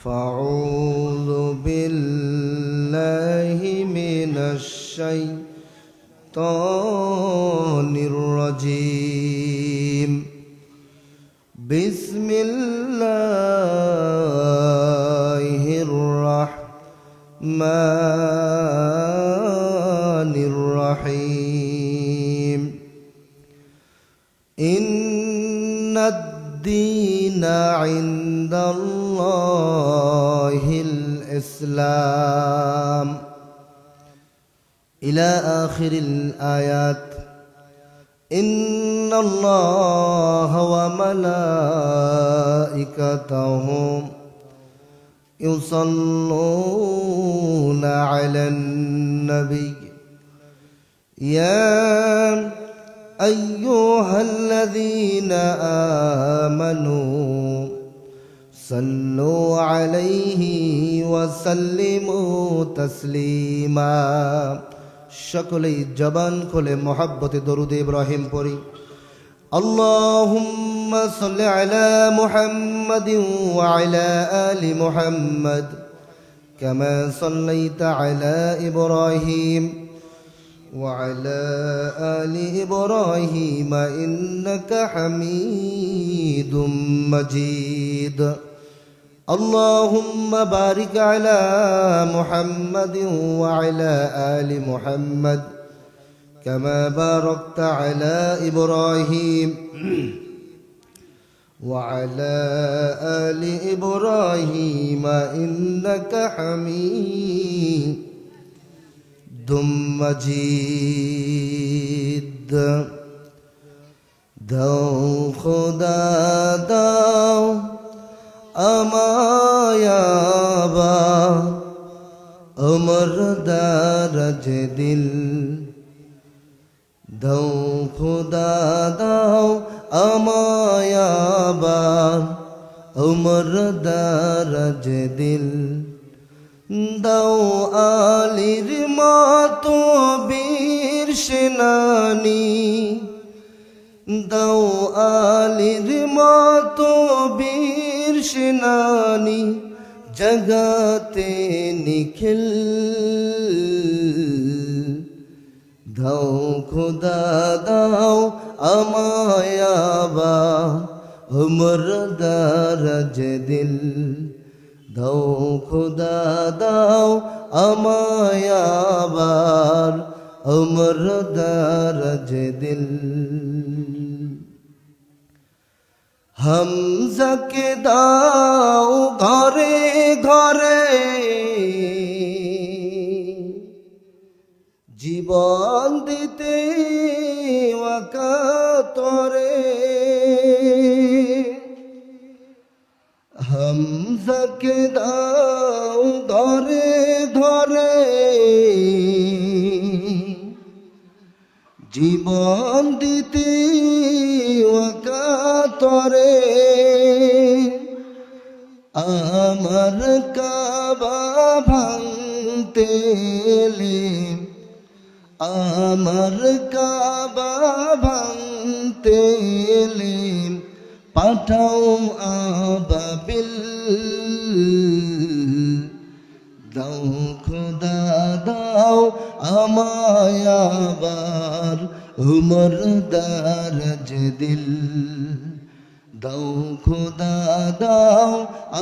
فأعوذ بالله من الشيطان الرجيم بسم الله الرحمن الرحيم إن الدين عند الله الإسلام إلى آخر الآيات. إن الله وملائكته يصلون على النبي يا أيها الذين آمنوا صلوا عليه وسلموا تسليما. সকলেই জবান খুলে মহব্বতে দরুদ ইব্রাহিম পড়ি। আল্লাহুম্মা সাল্লি আলা মুহাম্মাদিন ওয়া আলা আলি মুহাম্মাদ কামা সাল্লাইতা আলা ইব্রাহিম ওয়া আলা আলি ইব্রাহিম ইন্নাকা হামিদুম মাজিদ। اللهم بارك على محمد وعلى آل محمد كما باركت على إبراهيم وعلى آل إبراهيم إنك حميد مجيد. দাও খোদা দাও আমায়াবা অমর দারজ দিল, দাও খুদা দাও আমায়াবা অমর দারজ দিল, দাও আলির মতো বীর সেনানি, দাও আলির মতো বীর সেনানি জগতে নিখিল, দাও খুদা দাও আমায়াবা উমর দারজ দিল, দাও খুদা দাও আমায়াবার উমর দারজ দিল। হামজাকে দাও ঘরে ঘরে জীবন দিতে ওয়াকাতরে, হামজাকে দাও ঘরে ঘরে জীবন দিতে ওয়াকাতরে, আমার কাবা ভাঙতে এলে, আমার কাবা ভাঙতে এলে পাঠাও আবাবিল, দাও খোদা দাও আমায়াবার উমর দারজ দিল, দাও খোদা দাও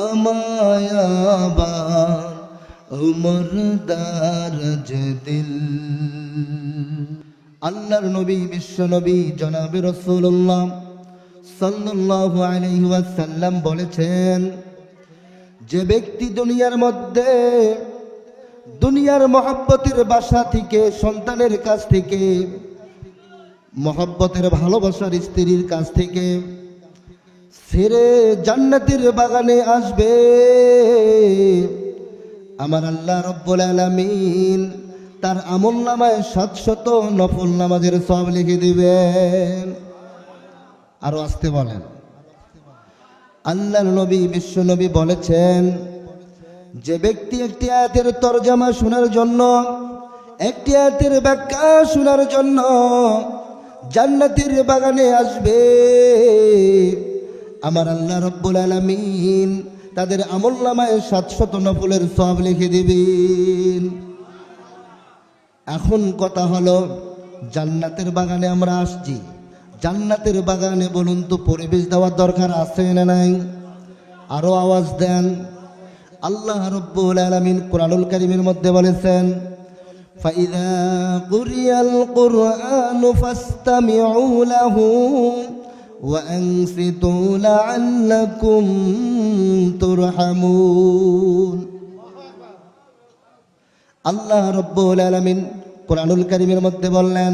আমায়াবার উমর দারজ দিল। আল্লাহর নবী বিশ্ব নবী জনাবে রাসূলুল্লাহ সাল্লাল্লাহু আলাইহি ওয়াসাল্লাম বলেছেন, যে ব্যক্তি দুনিয়ার মধ্যে দুনিয়ার মহব্বতের বাসা থেকে, সন্তানের কাছ থেকে, মহব্বতের ভালোবাসার স্ত্রীর কাছ থেকে ছেড়ে জান্নাতের বাগানে আসবে, আমার আল্লাহ রব্বুল আলামিন তার আমলনামায় 700 নফল নামাজের সওয়াব লিখে দিবেন। আরো আসতে বলেন। আল্লাহর নবী বিশ্ব নবী বলেছেন, যে ব্যক্তি একটি আয়াতের তরজমা শোনার জন্য, একটি আয়াতের ব্যাখ্যা শোনার জন্য জান্নাতের বাগানে আসবে, আমার আল্লাহ রব্বুল আলামিন তাদের আমলনামায় 700 নফলের সওয়াব লিখে দিবেন। এখন কথা হলো, জান্নাতের বাগানে আমরা আসছি, জান্নাতের বাগানে বলুন তো পরিবেশ দেওয়ার দরকার আছে না নাই? আরো আওয়াজ দেন। আল্লাহ রাব্বুল আলামিন কোরআনুল কারীমের মধ্যে বলেছেন, ফাইযা কুরিয়াল কুরআনু ফাসতামিউ লাহু ওয়া আনসিতু লাআল্লাকুম তুরহামুন। আল্লাহ রাব্বুল আলামিন কোরআনুল কারীমের মধ্যে বললেন,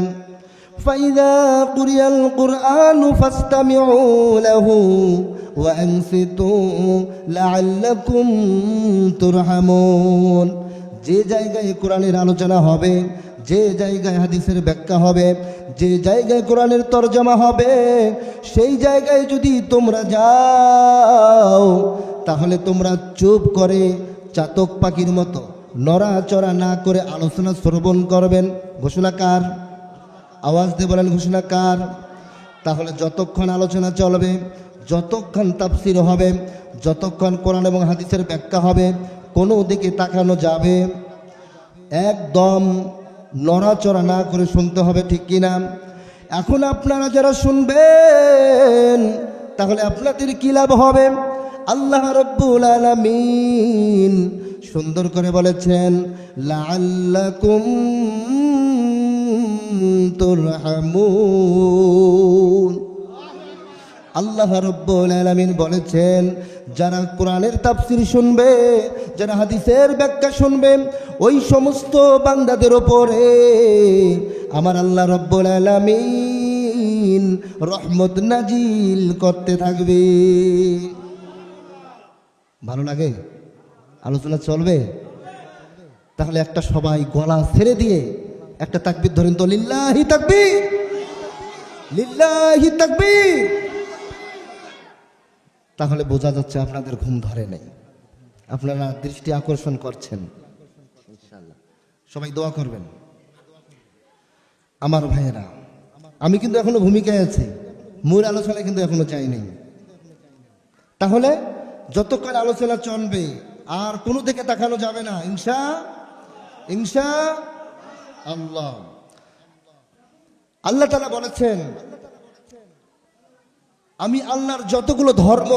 ফাইযা কুরিয়াল কুরআনু ফাসতামিউ লাহু ওয়া আনসিতু লাআল্লাকুম তুরহামুন। যে জায়গায় কোরআনের আলোচনা হবে, যে জায়গায় হাদিসের ব্যাখ্যা হবে, যে জায়গায় কোরআনের তরজমা হবে, সেই জায়গায় যদি তোমরা যাও তাহলে তোমরা চুপ করে চাতক পাখির মতো নড়াচড়া না করে আলোচনা শ্রবণ করবেন। ঘোষণা কার? আওয়াজ দিয়ে বলেন, ঘোষণা কার? তাহলে যতক্ষণ আলোচনা চলবে, যতক্ষণ তাফসীর হবে, যতক্ষণ কোরআন এবং হাদিসের ব্যাখ্যা হবে, কোনো দিকে তাকানো যাবে, একদম নড়াচড়া না করে শুনতে হবে, ঠিক কিনা? এখন আপনারা যারা শুনবেন তাহলে আপনাদের কি লাভ হবে? আল্লাহ রাব্বুল আলামিন সুন্দর করে বলেছেন, লাআল্লাকুম তুরহামুন। আল্লাহ রাব্বুল আলামিন বলেছেন, যারা কোরআনের তাফসীর শুনবে, যারা হাদিসের ব্যাখ্যা শুনবে, ওই সমস্ত বান্দাদের উপরে আমার আল্লাহ রাব্বুল আলামিন রহমত নাজিল করতে থাকবে। ভালো লাগে? আলোচনা চলবে? তাহলে একটা সবাই গলা ছেড়ে দিয়ে একটা তাকবীর ধরেন তো, লিল্লাহি তাকবীর, লিল্লাহি তাকবীর। তাহলে বোঝা যাচ্ছে আপনাদের ঘুম ধরে নেই, আপনারা দৃষ্টি আকর্ষণ করছেন। ইনশাআল্লাহ সবাই দোয়া করবেন। আমার ভাইয়েরা, আমি কিন্তু এখনো ভূমিকায় আছি, মূল আলোচনায় কিন্তু এখনো যাইনি। তাহলে যতক্ষণ আলোচনা চলবে আর কোনো দিকে তাকানো যাবে না, ইনশাআল্লাহ। আল্লাহ তাআলা বলেছেন, আমি আল্লাহর যতগুলো ধর্ম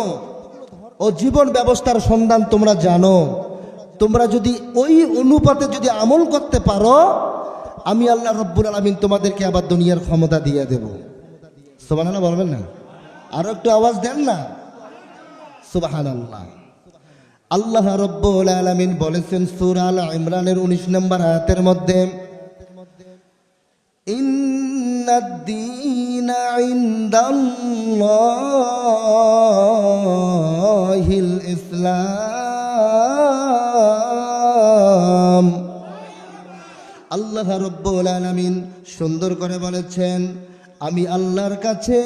ও জীবন ব্যবস্থার সন্ধান তোমরা জানো, তোমরা যদি ওই অনুপাতে যদি আমল করতে পারো, আমি আল্লাহ রাব্বুল আলামিন তোমাদেরকে আবার দুনিয়ার ক্ষমতা দিয়ে দেব। সুবহানাল্লাহ বলবেন না? আরো একটু আওয়াজ দেন না, সুবহানাল্লাহ। আল্লাহ রাব্বুল আলামিন বলেছেন সূরা আল ইমরানের 19 নম্বর আয়াতের মধ্যে, ইন্নাদ-দীনা ইনদাল্লাহিল ইসলাম। আল্লাহ রাব্বুল আলামিন সুন্দর করে বলেছেন, আমি আল্লাহর কাছে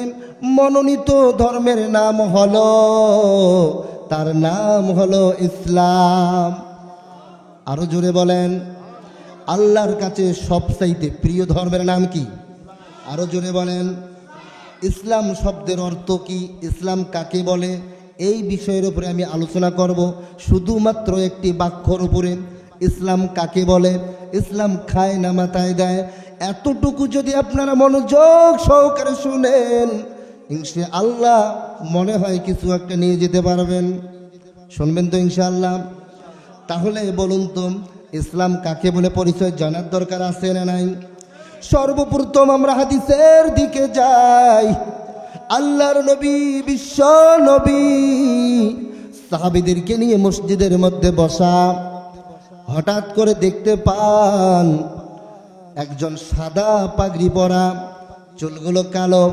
মনোনীত ধর্মের নাম হলো, তার নাম হলো ইসলাম। আরো জোরে বলেন, আল্লাহর কাছে সবচাইতে প্রিয় ধর্মের নাম কি? আরো জোরে বলেন। ইসলাম শব্দের অর্থ কি? ইসলাম কাকে বলে? এই বিষয়ের উপরে আমি আলোচনা করব, শুধুমাত্র একটি বাক্যর উপরে। ইসলাম কাকে বলে? ইসলাম খায় না মাথায় দেয়? এতটুকু যদি আপনারা মনোযোগ সহকারে শুনেন, ইনশাআল্লাহ মনে হয় কিছু একটা নিয়ে যেতে পারবেন। শুনবেন তো ইনশাআল্লাহ? তাহলে বলুন তো, ইসলাম কাকে বলে পরিচয় জানার দরকার আছে না নাই? সর্বপ্রথম আমরা হাদিসের দিকে যাই। আল্লাহর নবী, বিশ্ব নবী সাহাবীদেরকে নিয়ে মসজিদের মধ্যে বসা, হঠাৎ করে দেখতে পান একজন সাদা পাগড়ি পরা, চুলগুলো কালো,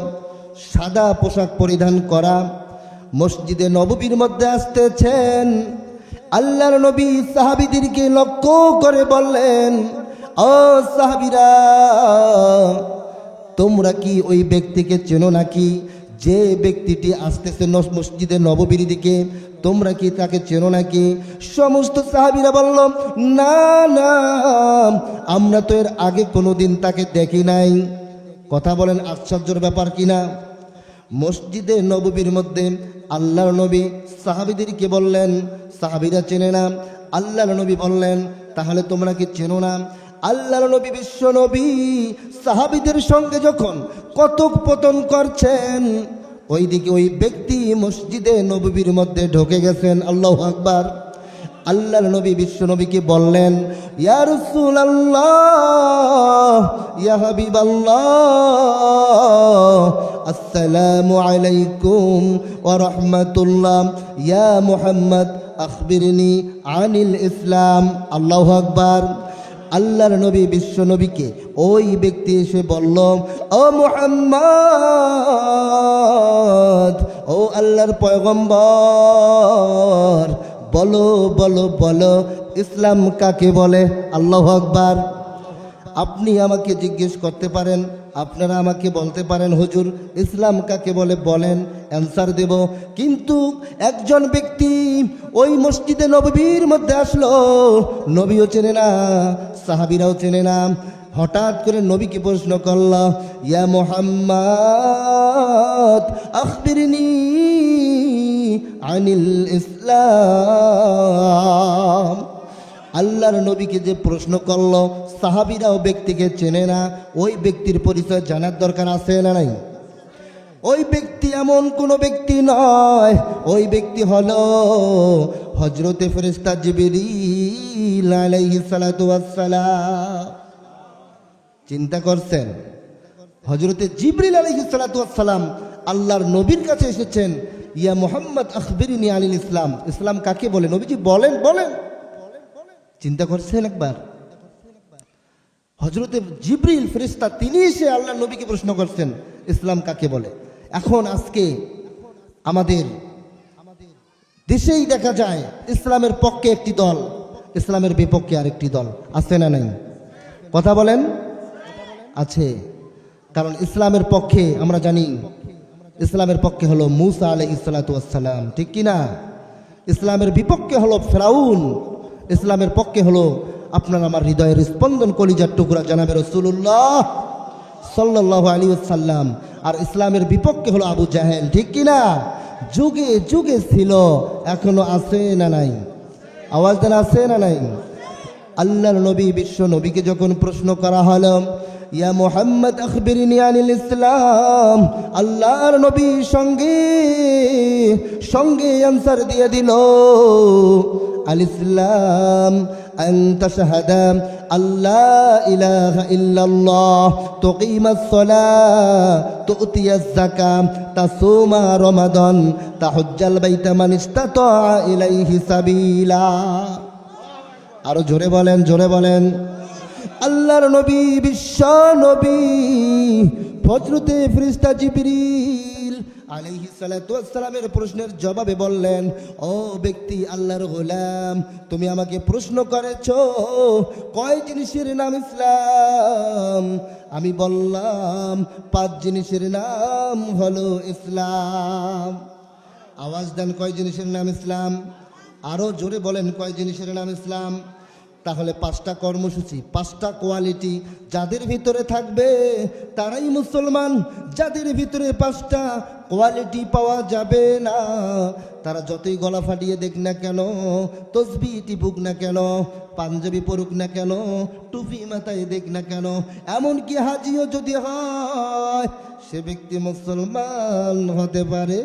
সাদা পোশাক পরিধান করা মসজিদে নববীর মধ্যে আসতেছেন। আল্লাহর নবী সাহাবীদেরকে লক্ষ্য করে বললেন, ও সাহাবীরা, তোমরা কি ওই ব্যক্তিকে চেনো নাকি? যে ব্যক্তিটি আসতেছে মসজিদে নববীর দিকে, তোমরা কি তাকে চেনো নাকি? সমস্ত সাহাবীরা বলল, না না, আমরা তো এর আগে কোনোদিন তাকে দেখি নাই। কথা বলেন, আশ্চর্যের ব্যাপার কিনা? মসজিদে নববীর মধ্যে আল্লাহর নবী সাহাবীদেরকে বললেন, সাহাবীরা চেনে না। আল্লাহর নবী বললেন, তাহলে তোমরা কি চেনো না? আল্লাহর নবী বিশ্ব নবী সাহাবীদের সঙ্গে যখন কথোপকথন করছেন, ওইদিকে ওই ব্যক্তি মসজিদে নববীর মধ্যে ঢুকে গেছেন। আল্লাহু আকবার। আল্লাহর নবী বিশ্ব নবীকে বললেন, ইয়া রাসূলুল্লাহ, ইয়া হাবিবাল্লাহ, আসসালামু আলাইকুম ওয়া রাহমাতুল্লাহ, ইয়া মুহাম্মদ আখবিরনি আনিল ইসলাম। আল্লাহু আকবার। আল্লাহর নবী বিশ্ব নবীকে ওই ব্যক্তি এসে বলল, ও মুহাম্মদ, ও আল্লাহর পয়গম্বর, বলো বলো বলো, ইসলাম কাকে বলে? আল্লাহু আকবার। আপনি আমাকে জিজ্ঞেস করতে পারেন, আপনারা আমাকে বলতে পারেন, হুজুর ইসলাম কাকে বলে বলেন, অ্যান্সার দেব। কিন্তু একজন ব্যক্তি ওই মসজিদে নববীর মধ্যে আসলো, নবীও চেনে না, সাহাবীরাও চেনে না। হঠাৎ করে নবীকে প্রশ্ন করল, ইয়া মুহাম্মদ আখবিরনি আনিল ইসলাম। আল্লাহর নবীকে যে প্রশ্ন করলো, সাহাবীরাও ব্যক্তিকে চেনে না, ওই ব্যক্তির পরিচয় জানার দরকার আছে না নাই? ওই ব্যক্তি এমন কোন ব্যক্তি নয়, ওই ব্যক্তি হলো হযরতে ফেরেশতা জিবরিল আলাইহিস সালাতু ওয়াস সালাম। চিন্তা করছেন, হযরতে জিবরিল আলাইহিস সালাতু ওয়াস সালাম আল্লাহর নবীর কাছে এসেছেন, ইয়া মুহাম্মদ আখবিরনি আনিল ইসলাম, ইসলাম কাকে বলে? নবীজি বলেন বলেন। চিন্তা করছেন একবার? হযরতে জিবরিল ফেরেশতা তিনি এসে আল্লাহর নবীকে প্রশ্ন করছেন, ইসলাম কাকে বলে? এখন আজকে আমাদের দেশেই দেখা যায় ইসলামের পক্ষে একটি দল, ইসলামের বিপক্ষে আরেকটি দল। আছে না নাই? কথা বলেন। আছে। কারণ ইসলামের পক্ষে আমরা জানি, ইসলামের পক্ষে হলো মূসা আলাইহিস সালাতু ওয়াস সালাম, ঠিক কি না? ইসলামের বিপক্ষে হলো ফিরাউন। ইসলামের পক্ষে হলো আপনার আমার হৃদয়ের স্পন্দন, কলিজার টুকরা জনাবে রাসূলুল্লাহ সাল্লাল্লাহু আলাইহি ওয়াসাল্লাম। আর ইসলামের বিপক্ষে হলো আবু জাহেল, ঠিক কি না? যুগে যুগে ছিল, এখনো আছে না নাই? আওয়াজ দেন, আছে না নাই? আল্লাহর নবী বিশ্ব নবীকে যখন প্রশ্ন করা হলো, ইয়া মুহাম্মদ আখবিরনি আনিল ইসলাম, আল্লাহর নবী সঙ্গে সঙ্গে আনসার দিয়ে দিল, আল ইসলাম আন তাশহাদা আল্লাহ ইলাহা ইল্লাল্লাহ, তুকিমাস সালাহ, তুতিয়াজ যাকাত, তাসুমা রমাদান, তাহুজ্জাল বাইতা মান ইসতাতা ইলাইহি সাবিলা। আরো জোরে বলেন, জোরে বলেন। আল্লাহর নবী বিশ্ব নবী হযরতে ফেরেশতা জিবরিল আলাইহিস সালাতু ওয়াস সালামের প্রশ্নের জবাবে বললেন, ও ব্যক্তি, আল্লাহর গোলাম, তুমি আমাকে প্রশ্ন করেছো কয় জিনিসের নাম ইসলাম? আমি বললাম 5 জিনিসের নাম হলো ইসলাম। আওয়াজ দেন, কয় জিনিসের নাম ইসলাম? আরো জোরে বলেন, কয় জিনিসের নাম ইসলাম? তাহলে 5টা কর্মসূচি, 5টা কোয়ালিটি যাদের ভিতরে থাকবে তারাই মুসলমান। যাদের ভিতরে 5টা কোয়ালিটি পাওয়া যাবে না, তারা যতই গলা ফাটিয়ে দেখ না কেন, তসবিহ টিপুক না কেন, পাঞ্জাবি পরুক না কেন, টুপি মাথায় দেখ না কেন, এমনকি হাজিও যদি হয়, সে ব্যক্তি মুসলমান হতে পারে।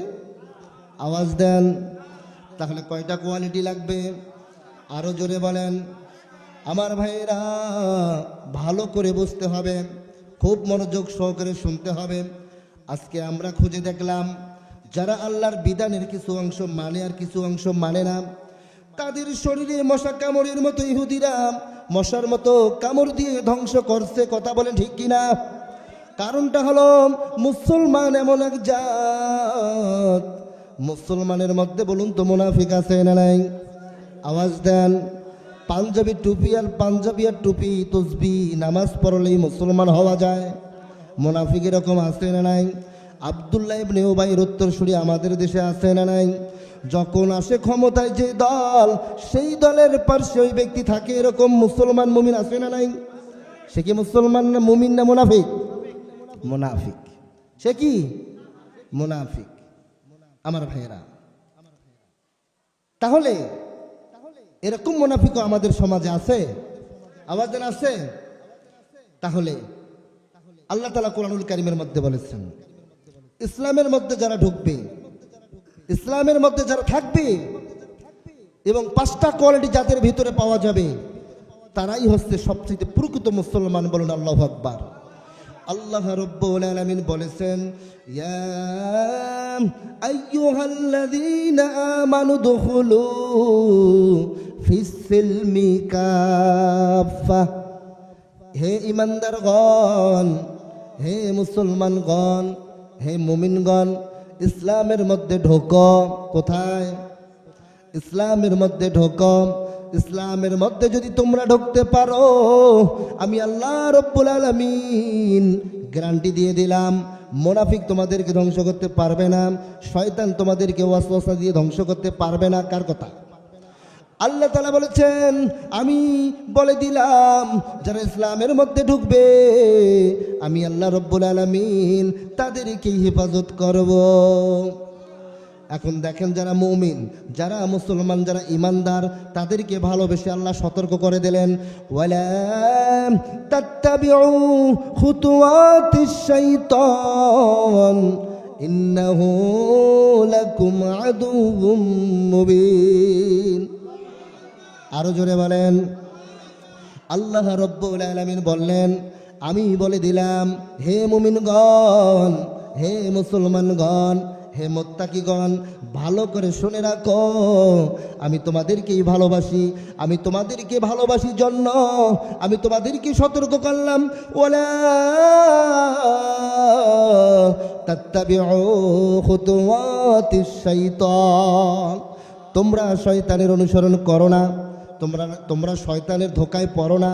আওয়াজ দেন। তাহলে কয়টা কোয়ালিটি লাগবে? আরো জোরে বলেন। আমার ভাইয়েরা, ভালো করে বুঝতে হবে, খুব মনোযোগ সহকারে শুনতে হবে। আজকে আমরা খুঁজে দেখলাম, যারা আল্লাহর বিধানের কিছু অংশ মানে আর কিছু অংশ মানে না, তাদের শরীরে মশা কামড়ের মতো ইহুদিরা মশার মতো কামড় দিয়ে ধ্বংস করছে। কথা বলেন, ঠিক কিনা? কারণটা হলো মুসলমান এমন এক জাত, মুসলমানের মধ্যে বলুন তো মুনাফিক আছে না নাই? আওয়াজ দেন। পাঞ্জাবি টুপি আর পাঞ্জাবি আর টুপি, তসবি, নামাজ পড়লেই মুসলমান হওয়া যায়? মুনাফিক এরকম আছে না নাই? আব্দুল্লাহ ইবনে উবাইর উত্তরসূরি আমাদের দেশে আছে না নাই? যখন আসে ক্ষমতায় যে দল, সেই দলের পাশে ওই ব্যক্তি থাকে, এরকম মুসলমান মুমিন আছে না নাই? সে কি মুসলমান না মুমিন না মুনাফিক? মুনাফিক। সে কি? মুনাফিক। আমার ভাইয়েরা, তাহলে এরকম মুনাফিকও আমাদের সমাজে আছে, আওয়াজ আছে। তাহলে আল্লাহ তাআলা কোরআনুল কারীমের মধ্যে বলেছেন, ইসলামের মধ্যে যারা ঢুকবে, ইসলামের মধ্যে যারা থাকবে এবং 5টা কোয়ালিটি যাদের ভিতরে পাওয়া যাবে, তারাই হচ্ছে সবচেয়ে প্রকৃত মুসলমান। বলুন আল্লাহু আকবার। আল্লাহ রাব্বুল আলামিন বলেছেন, ইয়া আইয়ুহাল্লাযীনা আমানু দুখুলু ফিস-সিলমি কাফা। হে ঈমানদারগণ, হে মুসলমানগণ, হে মুমিনগণ, ইসলামের মধ্যে ঢোকো। কোথায়? ইসলামের মধ্যে ঢোকো। ইসলামের মধ্যে যদি তোমরা ঢুকতে পারো, আমি আল্লাহ রাব্বুল আলামিন গ্যারান্টি দিয়ে দিলাম, মুনাফিক তোমাদেরকে ধ্বংস করতে পারবে না, শয়তান তোমাদেরকে ওয়াসওয়াসা দিয়ে ধ্বংস করতে পারবে না। কার কথা? আল্লাহ তাআলা বলেছেন, আমি বলে দিলাম যারা ইসলামের মধ্যে ঢুকবে, আমি আল্লাহ রাব্বুল আলামিন তাদেরকে হেফাজত করব। এখন দেখেন, যারা মুমিন, যারা মুসলমান, যারা ইমানদার, তাদেরকে ভালোবেসে আল্লাহ সতর্ক করে দিলেন, ওয়ালা তাত্তাবিউ খুতুওয়াতিশ শাইতান ইন্নাহু লাকুম আদুউম মুবিন। আরো জোরে বলেন। আল্লাহ রাব্বুল আলামিন বললেন, আমি বলে দিলাম, হে মুমিনগণ, হে মুসলমানগণ, হে মুত্তাকিগণ, ভালো করে শুনে রাখো, আমি তোমাদেরকেই ভালোবাসি। আমি তোমাদেরকে ভালোবাসি জন্য আমি তোমাদেরকে সতর্ক করলাম, ওয়ালা তাত্তাবিউ খুতুওয়াতিশ শাইতান। তোমরা শয়তানের অনুসরণ করো না, তোমরা শয়তানের ধোকায় পড়ো না।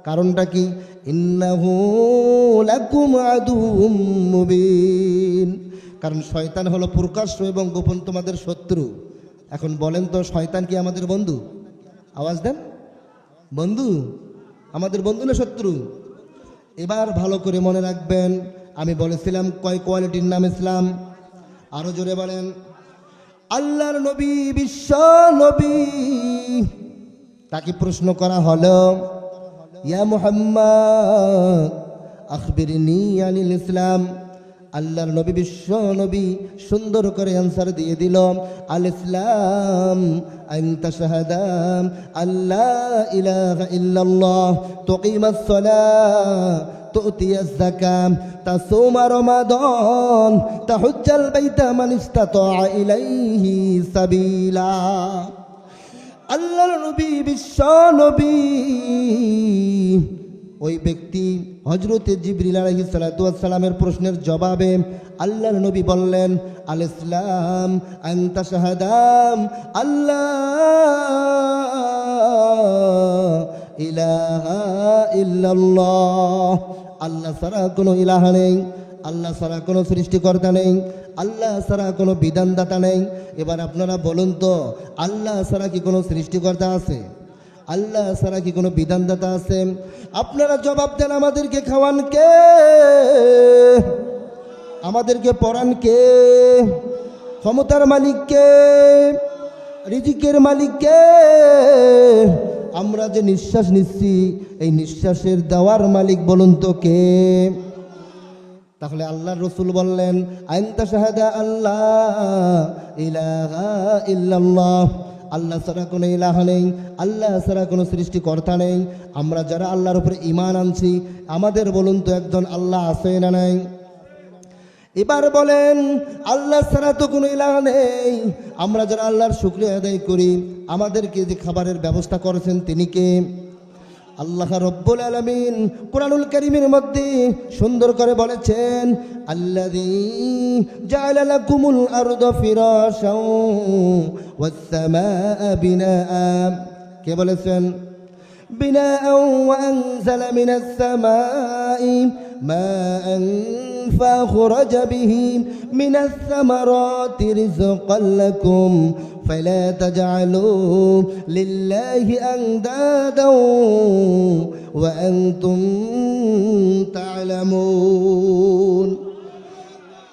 কারণটা কি? ইন্নাহু লাকুম আদুউম মুবিন। কারণ শয়তান হলো প্রকাশ্য এবং গোপন তোমাদের শত্রু। এখন বলেন তো, শয়তান কি আমাদের বন্ধু? আওয়াজ দেন। বন্ধু? আমাদের বন্ধু না শত্রু? এবার ভালো করে মনে রাখবেন, আমি বলেছিলাম কয় কোয়ালিটির নাম ইসলাম। আরো জোরে বলেন। আল্লাহর নবী, বিশ্ব নবী, তাকে প্রশ্ন করা হলো, ইয়া মুহাম্মদ আখবিরনি আনিল ইসলাম। আল্লাহর নবী, বিশ্ব নবী সুন্দর করে আনসার দিয়ে দিল, আল ইসলাম আন তাশহাদা আল্লাহ ইলাহা ইল্লাল্লাহ, তুকিমাস সালাহ, তুতিয়াজ যাকাত, তাসুমা রমাদান, তাহুজ্জাল বাইতা মান ইসতাতা ইলাইহি সাবিলা। আল্লাহর নবী, বিশ্ব নবী, ওই ব্যক্তি হযরতে জিবরিল আলাইহিস সালাতু ওয়াস সালামের প্রশ্নের জবাবে আল্লাহর নবী বললেন, আল ইসলাম আন তাশহাদা আল্লাহ ইলাহা ইল্লাল্লাহ। আল্লাহ ছাড়া কোনো ইলাহা নেই, আল্লাহ ছাড়া কোনো সৃষ্টিকর্তা নেই, আল্লাহ ছাড়া কোনো বিধানদাতা নেই। এবার আপনারা বলুন তো, আল্লাহ ছাড়া কি কোনো সৃষ্টিকর্তা আছে? আল্লাহ ছাড়া কি কোনো বিধানদাতা আছে? আপনারা জবাব দেন, আমাদেরকে খাওয়ান কে? আমাদেরকে পড়ান কে? ক্ষমতার মালিক কে? রিজিকের মালিক কে? আমরা যে নিঃশ্বাস নিচ্ছি, এই নিঃশ্বাসের দেওয়ার মালিক বলুন তো কে? তাহলে আল্লাহর রাসূল বললেন, আন তাশহাদা আল্লাহ ইলাহা ইল্লাল্লাহ। আল্লাহ ছাড়া কোনো ইলাহা নেই, আল্লাহ ছাড়া কোনো সৃষ্টিকর্তা নেই। আমরা যারা আল্লাহর উপরে ঈমান আনছি, আমাদের বলুন তো একজন আল্লাহ আছে না নাই? এবার বলেন, আল্লাহ ছাড়া তো কোনো ইলাহা নেই। আমরা যারা আল্লাহর শুকরিয়া আদায় করি, আমাদেরকে যে খাবারের ব্যবস্থা করেছেন তিনি কে? আল্লাহ রাব্বুল আলামিন কোরআনুল কারীমের মধ্যে সুন্দর করে বলেছেন, আল্লাযী জাআলা লাকুমুল আরদা ফিরাশাও ওয়াস সামাআ বিনাআ। কে বলেছেন? বিনাআ ওয়া আনজালা মিনাস সামাই মাআন ফাখরাজা বিহি মিনাস সামারাতি রিজকাল লাকুম فلا تجعلوا لله أندادا وأنتم تعلمون।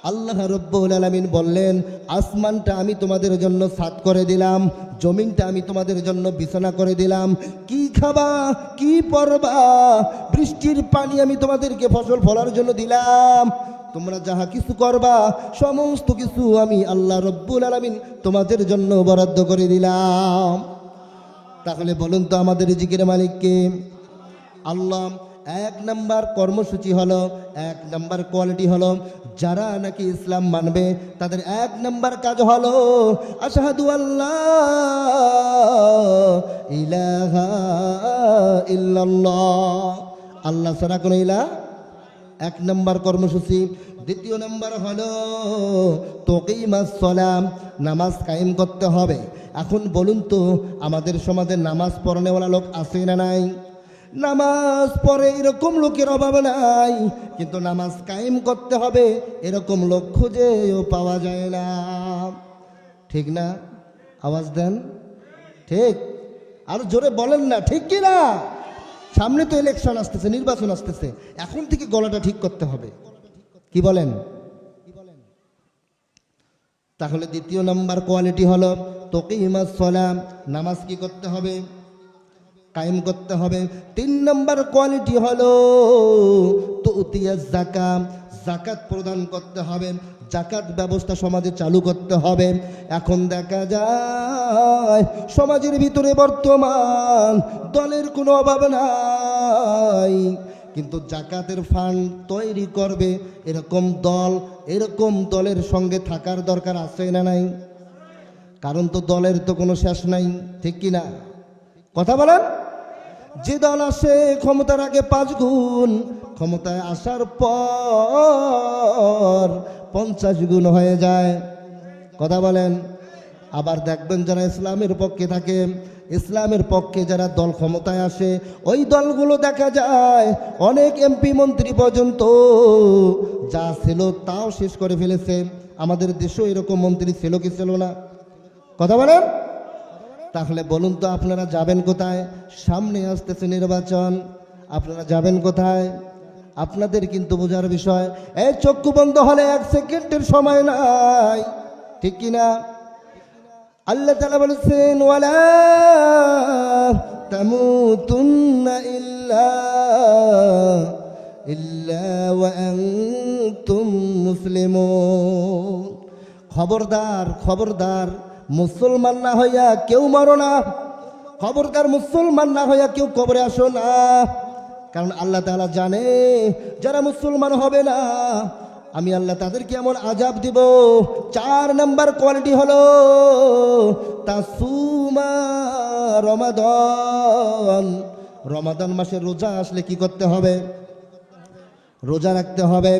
আল্লাহ রাব্বুল আলামিন বললেন, আসমানটা আমি তোমাদের জন্য ছাদ করে দিলাম, জমিনটা আমি তোমাদের জন্য বিছানা করে দিলাম। কি খাবা, কি পরবা, বৃষ্টির পানি আমি তোমাদেরকে ফসল ফলার জন্য দিলাম। তোমরা যাহা কিছু করবা সমস্ত কিছু আমি আল্লাহ রাব্বুল আলামিন তোমাদের জন্য বরাদ্দ করে দিলাম। তাহলে বলুন তো আমাদের রিজিকের মালিক কে? আল্লাহ। এক নাম্বার কর্মসূচি হলো, এক নাম্বার কোয়ালিটি হলো, যারা নাকি ইসলাম মানবে তাদের এক নাম্বার কাজ হলো আশহাদু আল্লাহ ইলাহা ইল্লাল্লাহ, আল্লাহ ছাড়া কোনো ইলাহ। এক নাম্বার কর্মসূচি। দ্বিতীয় নাম্বার হলো তুকিমাস সালাম, নামাজ কায়েম করতে হবে। এখন বলুন তো আমাদের সমাজে নামাজ পড়নেওয়ালা লোক আছে না নাই? নামাজ পড়ে এরকম লোকের অভাব নাই, কিন্তু নামাজ কায়েম করতে হবে এরকম লোক খুঁজেও পাওয়া যায় না। ঠিক না? আওয়াজ দেন ঠিক। আর জোরে বলেন না ঠিক কি না? সামনে তো ইলেকশন আসতেছে, নির্বাচন আসতেছে, এখন থেকে গলাটা ঠিক করতে হবে। কি বলেন? তাহলে দ্বিতীয় নাম্বার কোয়ালিটি হলো তুকিমাস সালাম, নামাজ কি করতে হবে? কায়েম করতে হবে। তিন নম্বর কোয়ালিটি হলো তুতিয়াজ যাকাত, যাকাত প্রদান করতে হবে, যাকাত ব্যবস্থা সমাজে চালু করতে হবে। এখন দেখা যায় সমাজের ভিতরে বর্তমান দলের কোনো অভাব নাই, কিন্তু যাকাতের ফান্ড তৈরি করবে এরকম দল, এরকম দলের সঙ্গে থাকার দরকার আছে না নাই? কারণ তো দলের তো কোনো শেষ নাই, ঠিক কি না? কথা বলেন। যে দল আসে ক্ষমতার আগে 5 গুণ, ক্ষমতায় আসার পর 50 গুণ হয়ে যায়। কথা বলেন। আবার দেখবেন যারা ইসলামের পক্ষে থাকে, ইসলামের পক্ষে যারা দল ক্ষমতায় আসে, ওই দলগুলো দেখা যায় অনেক এমপি মন্ত্রী পর্যন্ত যা ছিল তাও শেষ করে ফেলেছে। আমাদের দেশেও এরকম মন্ত্রী ছিল কি ছিল না? কথা বলেন। তাহলে বলুন তো আপনারা যাবেন কোথায়? সামনে আসতেছে নির্বাচন, আপনারা যাবেন কোথায়? আপনাদের কিন্তু বোঝার বিষয়, এই চক্ষু বন্ধ হলে 1 সেকেন্ডের সময় নাই, ঠিক কি না? আল্লাহ তাআলা বলেছেন ওয়ালা তামুতুন্না ইল্লা ওয়া আনতুম মুসলিমুন। খবরদার, খবরদার, মুসলমান না হইয়া কেউ মরো না। খবরদার, মুসলমান না হইয়া কেউ কবরে আসো না। কারণ আল্লাহ তাআলা জানে যারা মুসলমান হবে না আমি আল্লাহ তাদেরকে এমন আযাব দিব। 4 নাম্বার কোয়ালিটি হলো তাসুমা রমাদান। রমাদান মাসে রোজা আসলে কি করতে হবে? রোজা রাখতে হবে।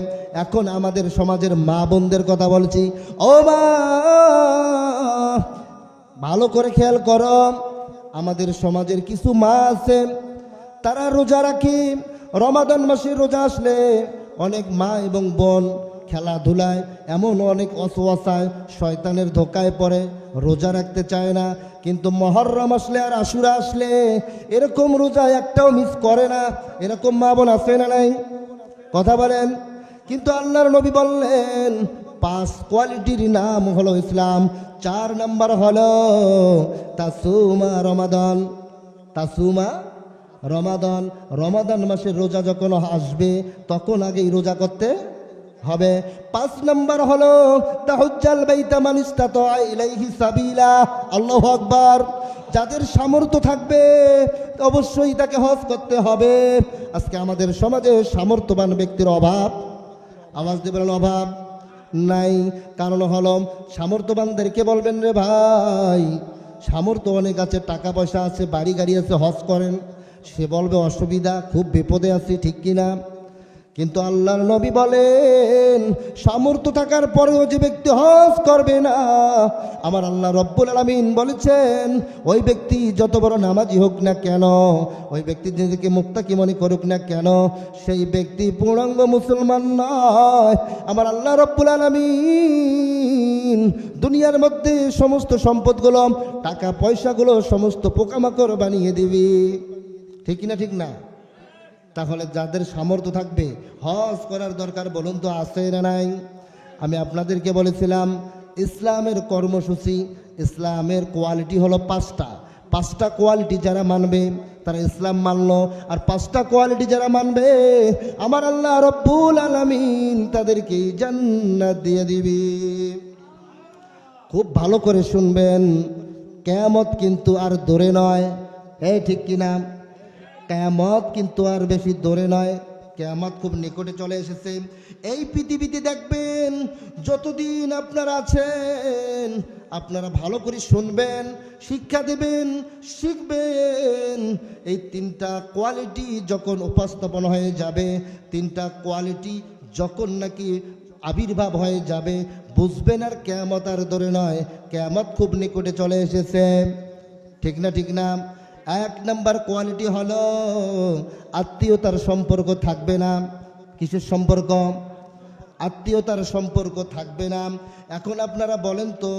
এখন আমাদের সমাজের মা বোনদের কথা বলছি। ও মা, ভালো করে খেয়াল করো, আমাদের সমাজের কিছু মা আছে তারা রোজা রাখে। রমাদান মাসে রোজা আসলে অনেক মা এবং বোন খেলাধুলায় এমন অনেক অসওয়াসায় শয়তানের ধোকায় পড়ে রোজা রাখতে চায় না, কিন্তু মুহররম আসলে আর আশুরা আসলে এরকম রোজা একটাও মিস করে না। এরকম মা বোন আছে না নাই? কথা বলেন। কিন্তু আল্লাহর নবী বললেন 5 কোয়ালিটির নাম হলো ইসলাম। 4 নাম্বার হলো তাসুমা রমাদান। তাসুমা রমাদান। রমাদান মাসের রোজা যখন আসবে তখন আগেই রোজা করতে হবে। 5 নাম্বার হলো তাহুজ্জাল বাইতা মান ইসতাতা ইলাইহি সাবিলা। আল্লাহু আকবার। যাদের সামর্থ্য থাকবে অবশ্যই তাকে হজ করতে হবে। আজকে আমাদের সমাজে সামর্থ্যবান ব্যক্তির অভাব, আওয়াজ দেবেন অভাব নাই। কারণ হলো সামর্থ্যবানদেরকে বলবেন রে ভাই সামর্থ্য অনেক আছে, টাকা পয়সা আছে, বাড়ি গাড়ি আছে, হজ করেন, সে বলবে অসুবিধা, খুব বিপদে আছি, ঠিক কিনা? কিন্তু আল্লাহর নবী বলেন সামর্থ্য থাকার পরেও যে ব্যক্তি হজ করবে না, আমার আল্লাহ রব্বুল আলামিন বলেছেন ওই ব্যক্তি যত বড় নামাজি হোক না কেন, ওই ব্যক্তি নিজেকে মুত্তাকি মনে করুক না কেন, সেই ব্যক্তি পূর্ণাঙ্গ মুসলমান নয়। আমার আল্লাহ রব্বুল আলামিন দুনিয়ার মধ্যে সমস্ত সম্পদগুলো, টাকা পয়সাগুলো সমস্ত পোকামাকড় বানিয়ে দিবি, ঠিক না? ঠিক না? তাহলে যাদের সামর্থ্য থাকবে হজ করার দরকার, বলুন তো আছে না নাই? আমি আপনাদেরকে বলেছিলাম ইসলামের কর্মসূচি, ইসলামের কোয়ালিটি হলো পাঁচটা কোয়ালিটি যারা মানবে তারা ইসলাম মানলো, আর পাঁচটা কোয়ালিটি যারা মানবে আমার আল্লাহ রব্বুল আলামিন তাদেরকে জান্নাত দিয়ে দিবে। খুব ভালো করে শুনবেন, কিয়ামত কিন্তু আর দূরে নয়। এই ঠিক কিনা? কিয়ামত কিন্তু আর বেশি দূরে নয়, কিয়ামত খুব নিকটে চলে এসেছে। এই পৃথিবীতে দেখবেন যতদিন আপনারা আছেন আপনারা ভালো করে শুনবেন, শিক্ষা দেবেন, শিখবেন। এই তিনটা কোয়ালিটি যখন উপস্থাপন হয়ে যাবে, তিনটা কোয়ালিটি যখন নাকি আবির্ভাব হয়ে যাবে, বুঝবেন আর কিয়ামত আর দূরে নয়, কিয়ামত খুব নিকটে চলে এসেছে। ঠিক না? ঠিক না? এক নাম্বার কোয়ালিটি হলো আত্মীয়তার সম্পর্ক থাকবে না। কিসের সম্পর্ক? আত্মীয়তার সম্পর্ক থাকবে না। এখন আপনারা বলেন তো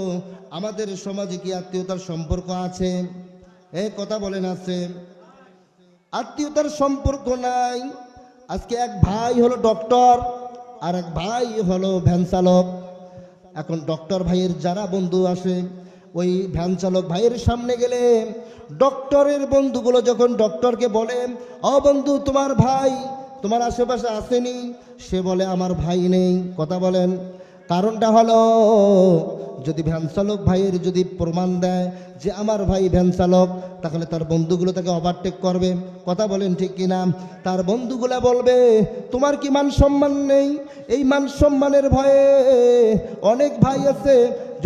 আমাদের সমাজে কি আত্মীয়তার সম্পর্ক আছে? এই কথা বলেন, আছে? আত্মীয়তার সম্পর্ক নাই। আজকে এক ভাই হলো ডক্টর আর এক ভাই হলো ভ্যান চালক। এখন ডক্টর ভাইয়ের যারা বন্ধু আসে, ওই ভ্যান চালক ভাইয়ের সামনে গেলে ডক্টরের বন্ধুগুলো যখন ডক্টরকে বলে, ও বন্ধু তোমার ভাই তোমার আশেপাশে আসেনি, সে বলে আমার ভাই নেই। কথা বলেন, কারণটা হলো যদি ভ্যান চালক ভাইয়ের যদি প্রমাণ দেয় যে আমার ভাই ভ্যান চালক, তাহলে তার বন্ধুগুলো তাকে ওভারটেক করবে। কথা বলেন ঠিক কিনা? তার বন্ধুগুলা বলবে তোমার কি মান সম্মান নেই? এই মান সম্মানের ভয়ে অনেক ভাই আছে,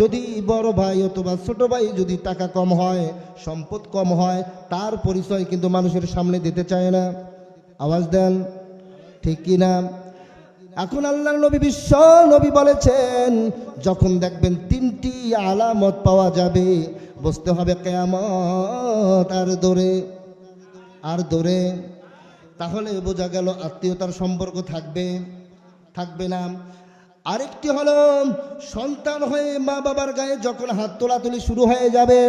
যদি বড় ভাই অথবা ছোট ভাই যদি টাকা কম হয়, সম্পদ কম হয়, তার পরিচয় কিন্তু মানুষের সামনে দিতে চায় না। আওয়াজ দেন, ঠিক কিনা? এখন আল্লাহর নবী বিশ্ব নবী বলেছেন যখন দেখবেন তিনটি আলামত পাওয়া যাবে, বুঝতে হবে কিয়ামত আর দূরে। তাহলে বোঝা গেল আত্মীয়তার সম্পর্ক থাকবে না। আরেকটি হলো সন্তান হয়ে মা বাবার গায়ে যখন হাত তোলাতুলি শুরু হয়ে যাবে,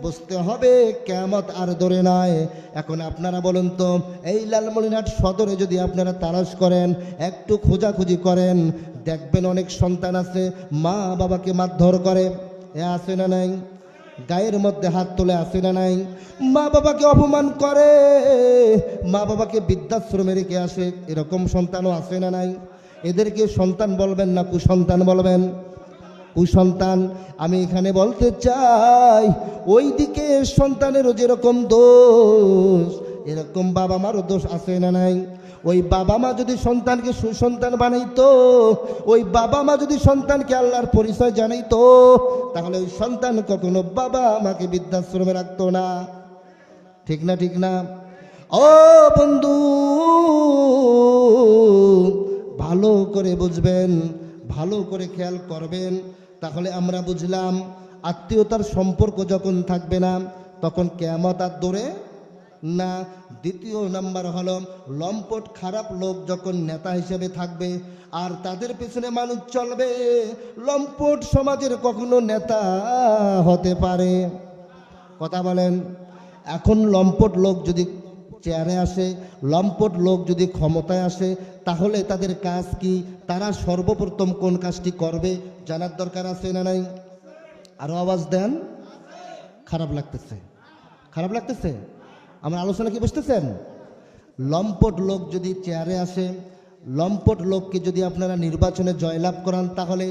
বুঝতে হবে কিয়ামত আর দূরে নয়। এখন আপনারা বলুন তো এই লালমনিরহাট সদরে যদি আপনারা তালাশ করেন, একটু খোঁজাখুঁজি করেন, দেখবেন অনেক সন্তান আছে মা বাবাকে মারধর করে। এ আছে না নাই? গায়ের মধ্যে হাত তোলে, আছে না নাই? মা বাবাকে অপমান করে, মা বাবাকে বৃদ্ধাশ্রমে রেখে আসে, এরকম সন্তানও আছে না নাই? এদেরকে সন্তান বলবেন না কুসন্তান বলবেন? কুসন্তান। আমি এখানে বলতে চাই ওই দিকে সন্তানেরও যেরকম দোষ, এরকম বাবা মারও দোষ আছে না নাই? ওই বাবা মা যদি সন্তানকে সুসন্তান বানাইতো, ওই বাবা মা যদি সন্তানকে আল্লাহর পরিচয় জানাইতো, তাহলে ওই সন্তান কখনো বাবা মাকে বৃদ্ধাশ্রমে রাখতো না। ঠিক না? ঠিক না? ও বন্ধু, ভালো করে বুঝবেন, ভালো করে খেয়াল করবেন, তাহলে আমরা বুঝলাম আত্মীয়তার সম্পর্ক যখন থাকবে না তখন কিয়ামত আর দূরে না। দ্বিতীয় নাম্বার হলো লম্পট খারাপ লোক যখন নেতা হিসেবে থাকবে আর তাদের পেছনে মানুষ চলবে, লম্পট সমাজের কখনো নেতা হতে পারে। কথা বলেন। এখন লম্পট লোক যদি চেয়ারে আসে, লম্পট লোক যদি ক্ষমতায় আসে, তাহলে তাদের কাজ কি? তারা সর্বপ্রথম কোন কাজটি করবে জানার দরকার আছে না নাই? আরো আওয়াজ দেন। খারাপ লাগতেছে? আমার আলোচনা কি বুঝতেছেন? লম্পট লোক যদি চেয়ারে আসে, লম্পট লোককে যদি আপনারা নির্বাচনে জয়লাভ করান, তাহলে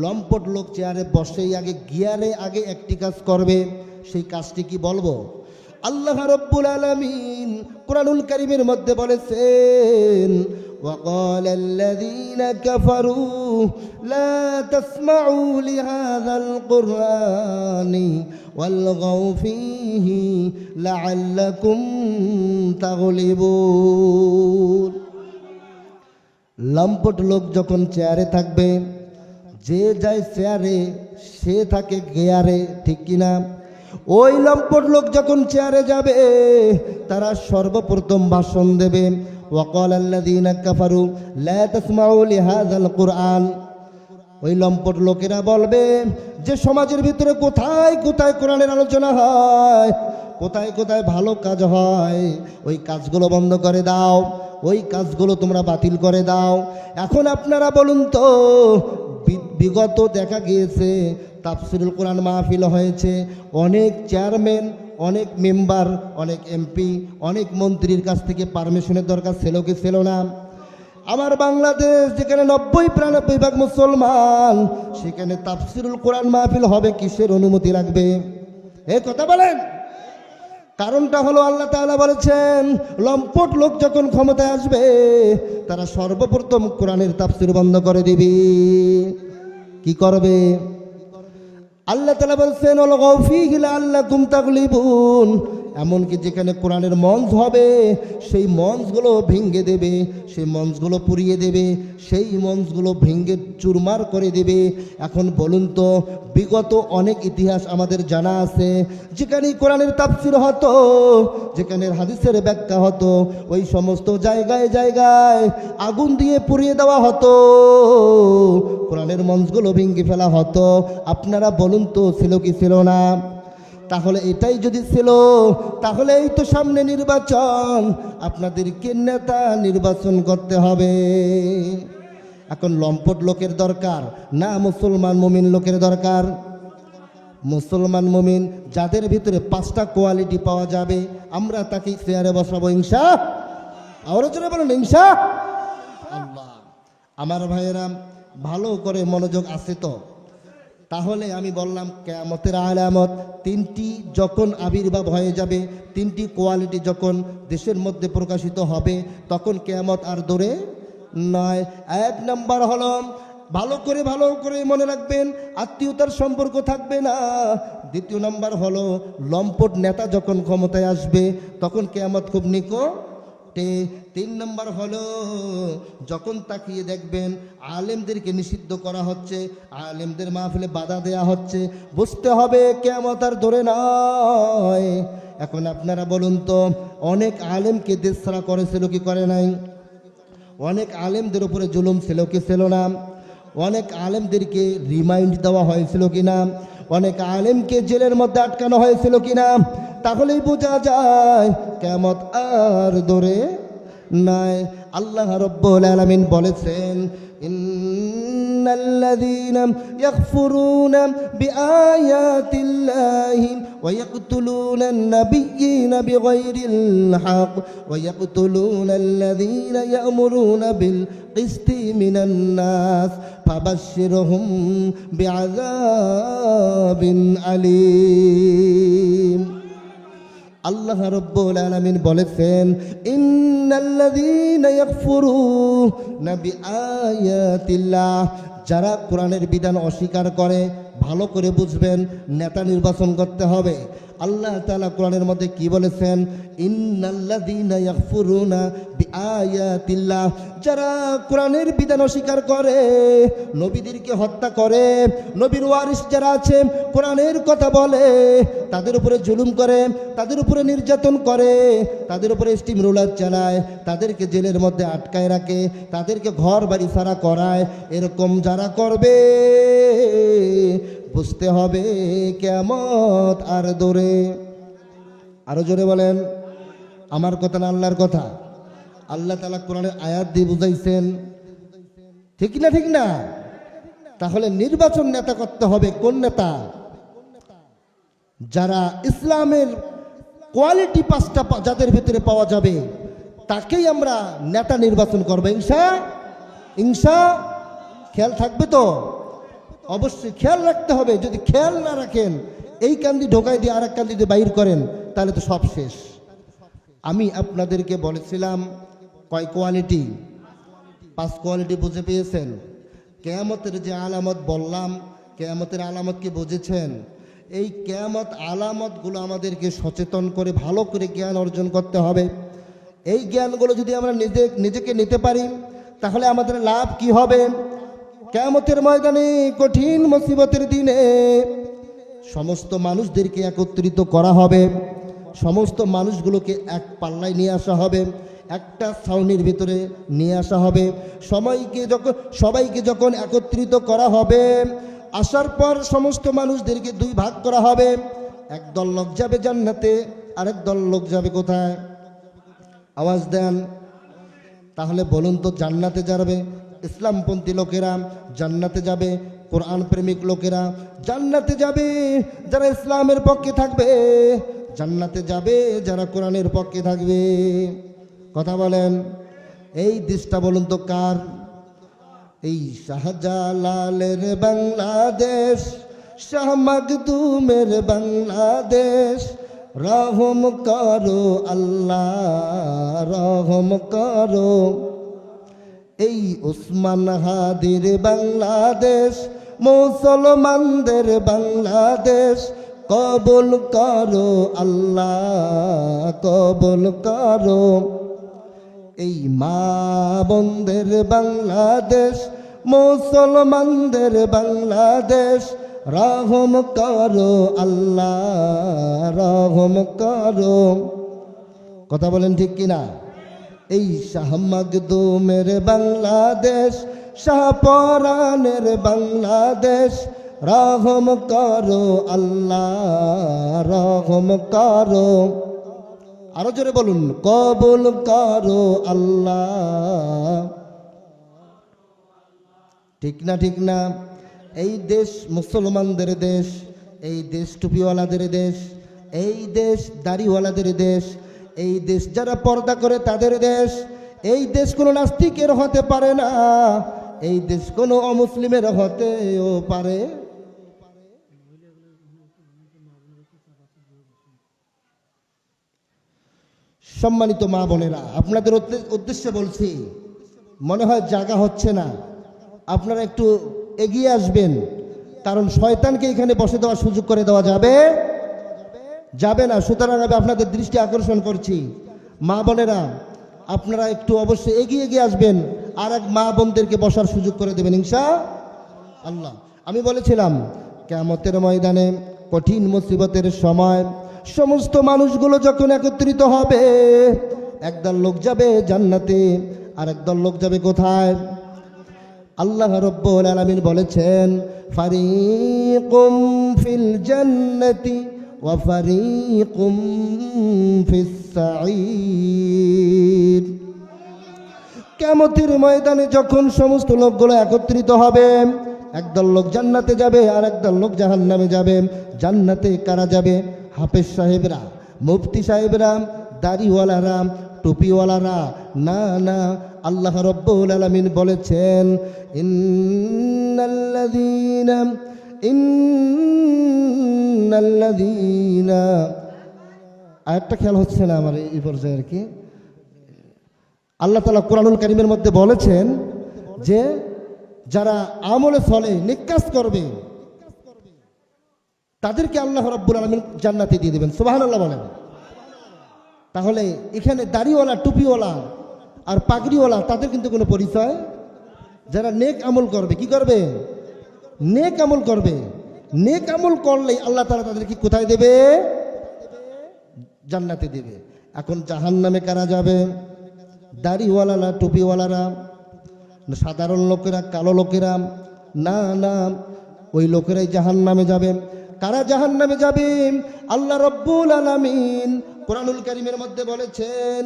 লম্পট লোক চেয়ারে বসেই গিয়ারে আগে একটি কাজ করবে। সেই কাজটি কি বলবো? আল্লাহ রাব্বুল আলামিন কুরআনুল কারীমের মধ্যে বলেছেন, وقال الذين كفروا لا تسمعوا لهذا القرآن والغوا فيه لعلكم تغلبون। লম্পট লোক যখন চেয়ারে থাকবে, যে যায় চেয়ারে সে থাকে গিয়ারে। ঠিক কিনা? ওই লম্পট লোক যখন চেয়ারে যাবে তারা সর্বপ্রথম ভাষণ দেবে, ওয়াকাল আল্লাযীনা কাফারু লা তাসমাউ লিহাযাল কুরআন। ওই লম্পট লোকেরা বলবে যে সমাজের ভিতরে কোথায় কোথায় কোরআনের আলোচনা হয়, কোথায় কোথায় ভালো কাজ হয়, ওই কাজগুলো বন্ধ করে দাও, ওই কাজগুলো তোমরা বাতিল করে দাও। এখন আপনারা বলুন তো বিগত দেখা গিয়েছে তাফসিরুল কোরআন মাহফিল হয়েছে, অনেক চেয়ারম্যান, অনেক মেম্বার, অনেক এমপি, অনেক মন্ত্রীর কাছ থেকে পারমিশনের দরকার ছিল কি ছিল না? আমার বাংলাদেশ যেখানে 90-92% মুসলমান, সেখানে তাফসিরুল কোরআন মাহফিল হবে, কিসের অনুমতি লাগবে? এই কথা বলেন। কারণটা হলো আল্লাহ তাআলা বলেছেন, লম্পট লোক যখন ক্ষমতায় আসবে তারা সর্বপ্রথম কোরআনের তাফসির বন্ধ করে দিবে। কি করবে? আল্লাহ তাআলা বলছেন, ওয়ালগাউ ফীহি লাআল্লাকুম তাগলিবুন, এমনকি যেখানে কোরআনের মঞ্চ হবে সেই মঞ্চগুলো ভেঙে দেবে, সেই মঞ্চগুলো পুড়িয়ে দেবে, সেই মঞ্চগুলো ভেঙে চুরমার করে দেবে। এখন বলুন তো, বিগত অনেক ইতিহাস আমাদের জানা আছে, যেখানে কোরআনের তাফসির হতো, যেখানে হাদিসের ব্যাখ্যা হতো, ওই সমস্ত জায়গায় জায়গায় আগুন দিয়ে পুড়িয়ে দেওয়া হতো, কোরআনের মঞ্চগুলো ভেঙে ফেলা হতো। আপনারা বলুন তো, ছিল কি ছিল না? তাহলে এটাই যদি ছিল, তাহলে এই তো সামনে নির্বাচন, আপনাদেরকে নেতা নির্বাচন করতে হবে। এখন লম্পট লোকের দরকার না মুসলমান মুমিন লোকের দরকার? মুসলমান মুমিন যাদের ভিতরে 5টা কোয়ালিটি পাওয়া যাবে, আমরা তাকে চেয়ারে বসাবো ইনশাআল্লাহ। আরো জোরে বলুন ইনশাআল্লাহ। আমার ভাইয়েরা, ভালো করে মনোযোগ আছে তো? তাহলে আমি বললাম কিয়ামতের আলামত 3টি যখন আবির্ভাব হয়ে যাবে, 3টি কোয়ালিটি যখন দেশের মধ্যে প্রকাশিত হবে, তখন কিয়ামত আর দূরে নয়। 1 নাম্বার হলো, ভালো করে মনে রাখবেন, আত্মীয়তার সম্পর্ক থাকবে না। 2 নাম্বার হলো, লম্পট নেতা যখন ক্ষমতায় আসবে তখন কিয়ামত খুব নিকটে। 3 নাম্বার হলো, যখন তাকিয়ে দেখবেন আলেমদেরকে নিষিদ্ধ করা হচ্ছে, আলেমদের মাহফিলে বাধা দেয়া হচ্ছে, বুঝতে হবে কিয়ামত আর দূরে নয়। এখন আপনারা বলুন তো, অনেক আলেমকে দেশ ছাড়া করেছিল কি করে নাই? অনেক আলেমদের উপরে জুলুম ছিল কি ছিল না? অনেক আলেমদেরকে রিমাইন্ড দেওয়া হয়েছিল কিনা? অনেক আলেমকে জেলের মধ্যে আটকানো হয়েছিল কিনা? তাহলেই বোঝা যায় কিয়ামত আর দূরে নাই। আল্লাহ রাব্বুল আলামিন বলেছেন, ইন্নাল্লাযীনা ইয়াকফুরুনা বিআয়াতিল্লাহি ওয়া ইয়াকতুলুনান নাবিয়্যিনা বিগাইরিল হক ওয়া ইয়াকতুলুনাল্লাযীনা ইয়া'মুরুনা বিল কিসতি মিনান নাস ফাবাশশিরহুম বিআযাবিন আলীম। আল্লাহ রাব্বুল আলামিন বলেছেন, ইন্নাল্লাযীনা ইয়াকফুরুনা বিআয়াতিল্লাহ, যারা কোরআনের বিধান অস্বীকার করে, ভালো করে বুঝবেন, নেতা নির্বাচন করতে হবে। আল্লাহ তাআলা কোরআনের মধ্যে কি বলেছেন? ইন্নাল্লাযীনা ইয়াকফুরুনা বিআয়াতিল্লাহ, যারা কোরআনের বিধান অস্বীকার করে, নবীদেরকে হত্যা করে, নবীর ওয়ারিস যারা আছে কোরআনের কথা বলে, তাদের উপরে জুলুম করে, তাদের উপরে নির্যাতন করে, তাদের উপরে স্টিম রোলার চালায়, তাদেরকে জেলের মধ্যে আটকায় রাখে, তাদেরকে ঘর বাড়ি ছাড়া করায়, এরকম যারা করবে বুঝতে হবে কিয়ামত আর দূরে। আরো জোরে বলেন, আমার কথা না আল্লাহর কথা? আল্লাহ তাআলা কোরআনের আয়াত দিয়ে বুঝাইছেন, ঠিক না? ঠিক না? তাহলে নির্বাচন নেতা করতে হবে। কোন নেতা? যারা ইসলামের কোয়ালিটি 5টা যাদের ভিতরে পাওয়া যাবে, তাকেই আমরা নেতা নির্বাচন করবো ইনশা। খেয়াল থাকবে তো? অবশ্যই খেয়াল রাখতে হবে। যদি খেয়াল না রাখেন, এই কান্দি ঢোকাই দিয়ে আরেক কান্দি দিয়ে বাইর করেন, তাহলে তো সব শেষ। আমি আপনাদেরকে বলেছিলাম কয় কোয়ালিটি? 5 কোয়ালিটি বুঝে পেয়েছেন? কিয়ামতের যে আলামত বললাম, কিয়ামতের আলামত কি বুঝেছেন? এই কিয়ামত আলামতগুলো আমাদেরকে সচেতন করে ভালো করে জ্ঞান অর্জন করতে হবে। এই জ্ঞানগুলো যদি আমরা নিজেকে নিতে পারি, তাহলে আমাদের লাভ কি হবে? কিয়ামতের ময়দানে, কঠিন মুসিবতের দিনে সমস্ত মানুষদেরকে একত্রিত করা হবে, সমস্ত মানুষগুলোকে এক পাল্লায় নিয়ে আসা হবে, একটা ছাউনির ভিতরে নিয়ে আসা হবে। সবাইকে যখন একত্রিত করা হবে, আসার পর সমস্ত মানুষদেরকে 2 ভাগ করা হবে। একদল লোক যাবে জান্নাতে, আরেক দল লোক যাবে কোথায়? আওয়াজ দেন। তাহলে বলুন তো, জান্নাতে যাবে ইসলামপন্থী লোকেরা, জান্নাতে যাবে কোরআন প্রেমিক লোকেরা জান্নাতে যাবে যারা ইসলামের পক্ষে থাকবে, জান্নাতে যাবে যারা কোরআনের পক্ষে থাকবে। কথা বলেন, এই দেশটা বলুন তো কার? এই শাহজালালের বাংলাদেশ, শাহ মাকদুমের বাংলাদেশ। রহম করো আল্লাহ, রহম করো। এই উসমান হাদির বাংলাদেশ, মুসলমানদের বাংলাদেশ। কবুল করো আল্লাহ, কবুল করো। এই মা বোনদের বাংলাদেশ, মুসলমানদের বাংলাদেশ। রহম করো আল্লাহ, রহম করো। কথা বলেন ঠিক কিনা? এই শাহ মাকদুমের বাংলাদেশ, শাহপরানের বাংলাদেশ। রহম করো আল্লাহ, রহম করো। আরো জোরে বলুন, কবুল করো আল্লাহ। ঠিক না, ঠিক না? এই দেশ মুসলমানদের দেশ, এই দেশ টুপিওয়ালাদের দেশ, এই দেশ দাড়িওয়ালাদের দেশ, এই দেশ যারা পর্দা করে তাদের দেশ। এই দেশ কোনো নাস্তিকের হতে পারে না, এই দেশ কোনো অমুসলিমের হতেও পারে। সম্মানিত মা বোনেরা, আপনাদের উদ্দেশ্যে বলছি, মনে হয় জায়গা হচ্ছে না, আপনারা একটু এগিয়ে আসবেন, কারণ শয়তানকে এখানে বসে দেওয়ার সুযোগ করে দেওয়া যাবে যাবে না। সুতরাং আমি আপনাদের দৃষ্টি আকর্ষণ করছি, মা বোনেরা আপনারা একটু অবশ্যই এগিয়ে এগিয়ে আসবেন, আর এক মা বোনদেরকে বসার সুযোগ করে দেবেন ইনশাআল্লাহ। আমি বলেছিলাম কিয়ামতের ময়দানে কঠিন মুসিবতের সময় সমস্ত মানুষগুলো যখন একত্রিত হবে, একদল লোক যাবে জান্নাতে, আর একদল লোক যাবে কোথায়? আল্লাহ রাব্বুল আলামিন বলেছেন, ফারিকুম ফিল জান্নাতি ওয়া ফারিকুম ফিস সাঈর। কিয়ামতের ময়দানে যখন সমস্ত লোকগুলো একত্রিত হবে, একদল লোক জান্নাতে যাবে আর একদল লোক জাহান্নামে যাবে। জান্নাতে কারা যাবে? হাফেজ সাহেবরা, মুফতি সাহেবরা, দাড়িওয়ালারা, টুপিওয়ালারা না, না। আল্লাহ রাব্বুল আলামিন বলেছেন, ইন্নাল্লাযীনা আয়াতটা খেয়াল হচ্ছে না আমার এই পর্যায়ে আর কি। আল্লাহ তাআলা কোরআনুল কারীমের মধ্যে বলেছেন যে যারা আমলে চলে, নেক কাজ করবে, তাদেরকে আল্লাহ রাব্বুল আলামিন জান্নাতে দিয়ে দেবেন। সুবহানাল্লাহ বলেন। তাহলে এখানে দাড়িওয়ালা, টুপিওয়ালা আর পাগড়িওয়ালা তাদের কিন্তু কোনো পরিচয়। যারা নেক আমল করবে, কি করবে? নেক আমল করবে। নেক আমল করলেই আল্লাহ তাআলা তাদেরকে কোথায় দেবে? জান্নাতে দেবে। এখন জাহান্নামে কারা যাবে? দাড়িওয়ালারা, টুপিওয়ালারা, সাধারণ লোকেরা, কালো লোকেরা না, না, ওই লোকেরাই জাহান্নামে যাবে। কারা জাহান্নামে যাবে? আল্লাহ রাব্বুল আলামিন কোরআনুল কারীমের মধ্যে বলেছেন,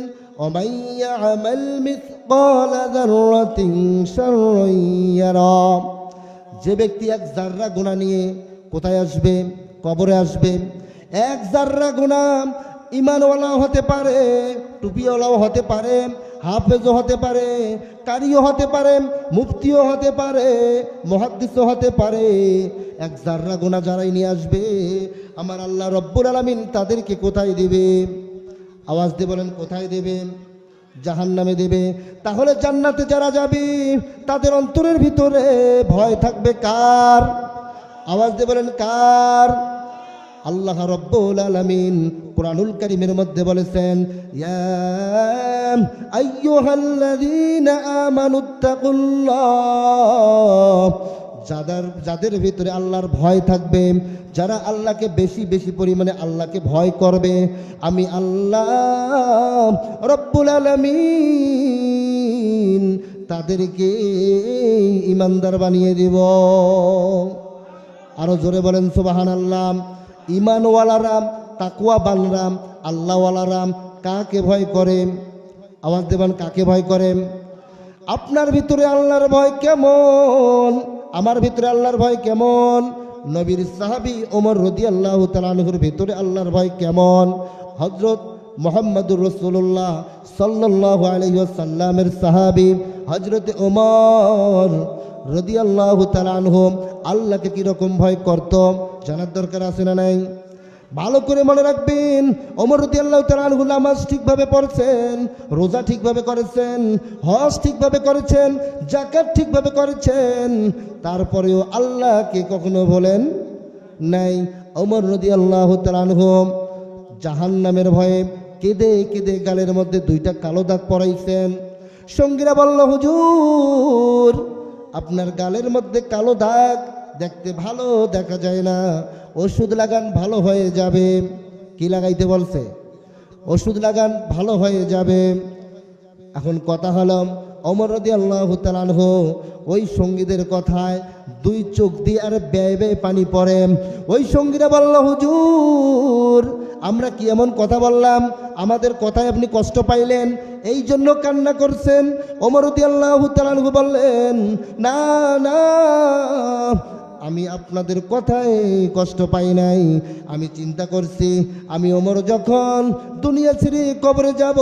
ওমাইয়া আমাল মিসকালা যাররাতিন শাররান ইয়ারা। যে ব্যক্তি এক জাররা গুনাহ নিয়ে কোথায় আসবে? কবরে আসবে। এক জাররা গুনাহ ঈমানওয়ালাও হতে পারে, টুপিওয়ালাও হতে পারে, হাফেজও হতে পারে, কারিও হতে পারে, মুফতিও হতে পারে, মুহাদ্দিসও হতে পারে। এক জাররা গুনাহ যারাই নিয়ে আসবে, আমার আল্লাহ রব্বুল আলামিন তাদেরকে কোথায় দেবে? আওয়াজ দিয়ে বলেন, কোথায় দেবে? জাহান্নামে দেবে। তাহলে জান্নাতে যারা যাবে তাদের অন্তরের ভিতরে ভয় থাকবে কার? আওয়াজ দিয়ে বলেন কার? আল্লাহ রাব্বুল আলামিন কোরআনুল কারীমের মধ্যে বলেছেন, ইয়া আইয়ুহাল্লাযীনা আমানুত্তাকুল্লাহ। যাদের ভিতরে আল্লাহর ভয় থাকবে, যারা আল্লাহকে বেশি বেশি পরিমাণে আল্লাহকে ভয় করবে, আমি আল্লাহ রব্বুল আলামিন তাদেরকে ঈমানদার বানিয়ে দেব। আরো জোরে বলেন সুবহানাল্লাহ। ঈমানওয়ালারা, তাকওয়াবানরা, আল্লাহওয়ালারা কাকে ভয় করে? আওয়াজ দেবেন, কাকে ভয় করে? আপনার ভিতরে আল্লাহর ভয় কেমন? আমার ভিতরে আল্লাহর ভয় কেমন? নবীর সাহাবী ওমর রাদিয়াল্লাহু তাআলা আনহুর ভিতরে আল্লাহর ভয় কেমন? হযরত মুহাম্মদুর রাসূলুল্লাহ সাল্লাল্লাহু আলাইহি ওয়াসাল্লামের সাহাবী হযরত ওমর রাদিয়াল্লাহু তাআলা আনহু আল্লাহকে কীরকম ভয় করত জানার দরকার আছে না নাই? ভালো করে মনে রাখবেন, ওমর রাদিয়াল্লাহু তাআলা আনহু নামাজ ঠিকভাবে পড়ছেন, রোজা ঠিকভাবে করেছেন, হজ ঠিকভাবে করেছেন, যাকাত ঠিকভাবে করেছেন, তারপরেও আল্লাহকে কখনো বলেন নাই। ওমর রাদিয়াল্লাহু তাআলা আনহু জাহান্নামের ভয়ে কেঁদে কেঁদে গালের মধ্যে 2টা কালো দাগ পরাইছেন। সঙ্গীরা বলল, হুজুর আপনার গালের মধ্যে কালো দাগ দেখতে ভালো দেখা যায় না, ওষুধ লাগান ভালো হয়ে যাবে। কি লাগাইতে বলছে? ওষুধ লাগান ভালো হয়ে যাবে। এখন কথা হলো, ওমর রাদিয়াল্লাহু তাআলা আনহু ওই সঙ্গীদের কথায় 2 চোখ দিয়ে আর বেয়ে বেয়ে পানি পড়ে। ওই সঙ্গীরা বলল, হুজুর আমরা কি এমন কথা বললাম, আমাদের কথায় আপনি কষ্ট পাইলেন এই জন্য কান্না করছেন? ওমর রাদিয়াল্লাহু তাআলা আনহু বললেন, না না, আমি আপনাদের কথায় কষ্ট পাই নাই। আমি চিন্তা করছি, আমি ওমর যখন দুনিয়া ছেড়ে কবরে যাব,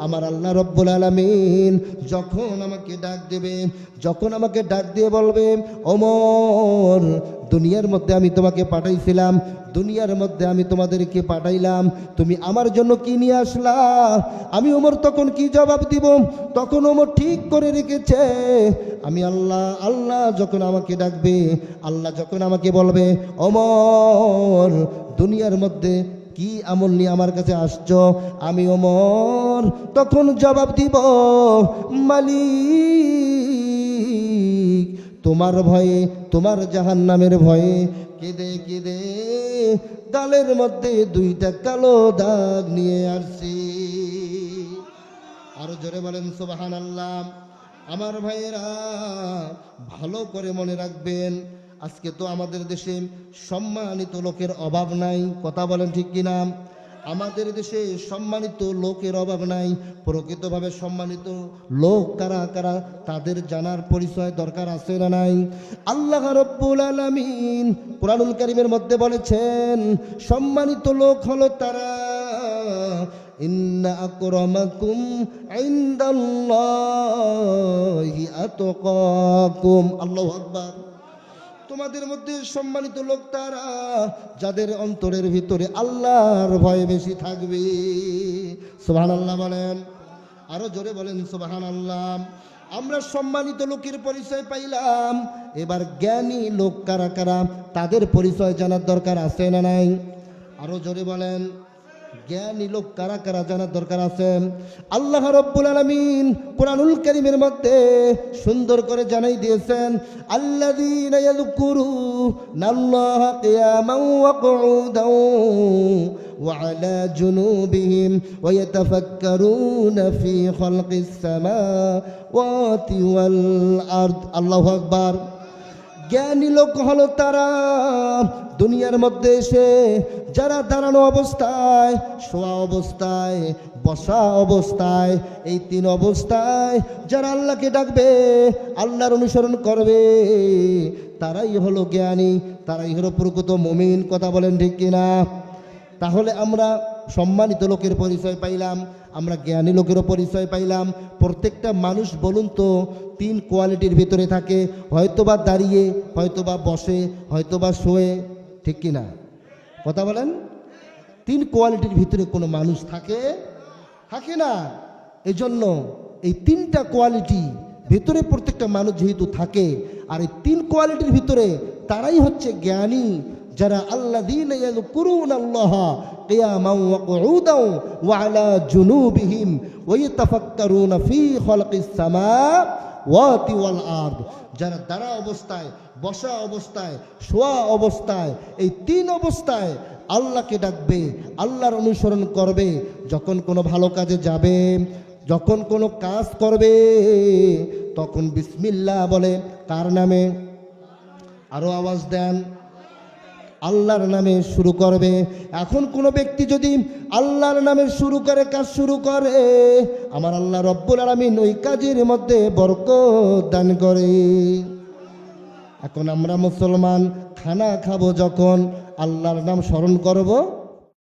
আমার আল্লাহ রব্বুল আলামিন যখন আমাকে ডাক দেবে, যখন আমাকে ডাক দিয়ে বলবে, ওমর দুনিয়ার মধ্যে আমি তোমাকে পাঠাইছিলাম, দুনিয়ার মধ্যে আমি তোমাদেরকে পাঠাইলাম, তুমি আমার জন্য কি নিয়ে আসলা? আমি ওমর তখন কি জবাব দিব? তখন ওমর ঠিক করে রেখেছে, আমি আল্লাহ আল্লাহ যখন আমাকে ডাকবে, আল্লাহ যখন আমাকে বলবে, ওমর দুনিয়ার মধ্যে কি আমল নিয়ে আমার কাছে আসছো, আমি ওমর তখন জবাব দিব, মালিক তোমার ভয়ে, তোমার জাহান্নামের ভয়ে কেঁদে কেঁদে গালের মধ্যে 2টা কালো দাগ নিয়ে আসছি। আরো জোরে বলেন সুবহানাল্লাহ। আমার ভাইয়েরা ভালো করে মনে রাখবেন, আজকে তো আমাদের দেশে সম্মানিত লোকের অভাব নাই, কথা বলেন ঠিক কিনা? আমাদের দেশে সম্মানিত লোকের অভাব নাই। প্রকৃতভাবে সম্মানিত লোক কারা কারা তাদের জানার পরিচয় দরকার আছে না নাই? আল্লাহ রাব্বুল আলামিন কুরআনুল কারীমের মধ্যে বলেছেন, সম্মানিত লোক হলো তারা, ইন্না আকরামাকুম ইনদাল্লাহি আতকাকুম। আল্লাহু আকবার। তোমাদের মধ্যে সম্মানিত লোক তারা যাদের অন্তরের ভিতরে আল্লাহর ভয় বেশি থাকবে। সুবহানাল্লাহ বলেন, আরো জোরে বলেন সুবহানাল্লাহ। আমরা সম্মানিত লোকের পরিচয় পাইলাম, এবার জ্ঞানী লোক কারা কারা তাদের পরিচয় জানার দরকার আছে না নাই? আরো জোরে বলেন, জ্ঞানী লোক কারা কারা জানার দরকার আছে? আল্লাহ রাব্বুল আলামিন কুরআনুল কারীমের মধ্যে সুন্দর করে জানাই দিয়েছেন, আল্লাযীনা ইয়াযকুরুনাল্লাহা কিয়ামান ওয়া কুউদান ওয়া আলা জুনুবিহিম ওয়া ইয়াতাফাক্কারুনা ফি খালকিস সামাওয়াতি ওয়াল আরদ। আল্লাহু আকবার। জ্ঞানী লোক হলো তারা দুনিয়ার মধ্যে এসে যারা দাঁড়ানো অবস্থায়, শোয়া অবস্থায়, বসা অবস্থায়, এই 3 অবস্থায় যারা আল্লাহকে ডাকবে, আল্লাহর অনুসরণ করবে, তারাই হলো জ্ঞানী, তারাই হলো প্রকৃত মুমিন। কথা বলেন ঠিক কিনা? তাহলে আমরা সম্মানিত লোকের পরিচয় পাইলাম, আমরা জ্ঞানী লোকেরও পরিচয় পাইলাম। প্রত্যেকটা মানুষ বলুন তো 3 কোয়ালিটির ভিতরে থাকে, হয়তোবা দাঁড়িয়ে, হয়তোবা বসে, হয়তোবা শোয়ে, ঠিক কিনা? কথা বলেন। 3 কোয়ালিটির ভিতরে কোনো মানুষ থাকে থাকে না? এজন্য এই 3টা কোয়ালিটি ভিতরে প্রত্যেকটা মানুষ যেহেতু থাকে, আর এই 3 কোয়ালিটির ভিতরে তারাই হচ্ছে জ্ঞানী, যারা আল্লাযীনা ইয়াযকুরুনাল্লাহা কিয়ামান ওয়া কুউদান ওয়া আলা জুনুবিহিম ওয়া ইয়াতাফাক্কারুনা ফি খালকিস সামাওয়াতি ওয়াল আরদ। যারা দাঁড়া অবস্থায়, বসা অবস্থায়, শোয়া অবস্থায়, এই 3 অবস্থায় আল্লাহকে ডাকবে, আল্লাহর অনুসরণ করবে। যখন কোনো ভালো কাজে যাবে, যখন কোনো কাজ করবে, তখন বিসমিল্লাহ বলে। কার নামে? আরো আওয়াজ দেন। আল্লাহর নামে শুরু করবে। এখন কোনো ব্যক্তি যদি আল্লাহর নামে শুরু করে, কাজ শুরু করে, আমার আল্লাহ রব্বুল আলামিন ওই কাজের মধ্যে বরকত দান করে। এখন আমরা মুসলমান খানা খাবো যখন আল্লাহর নাম স্মরণ করব।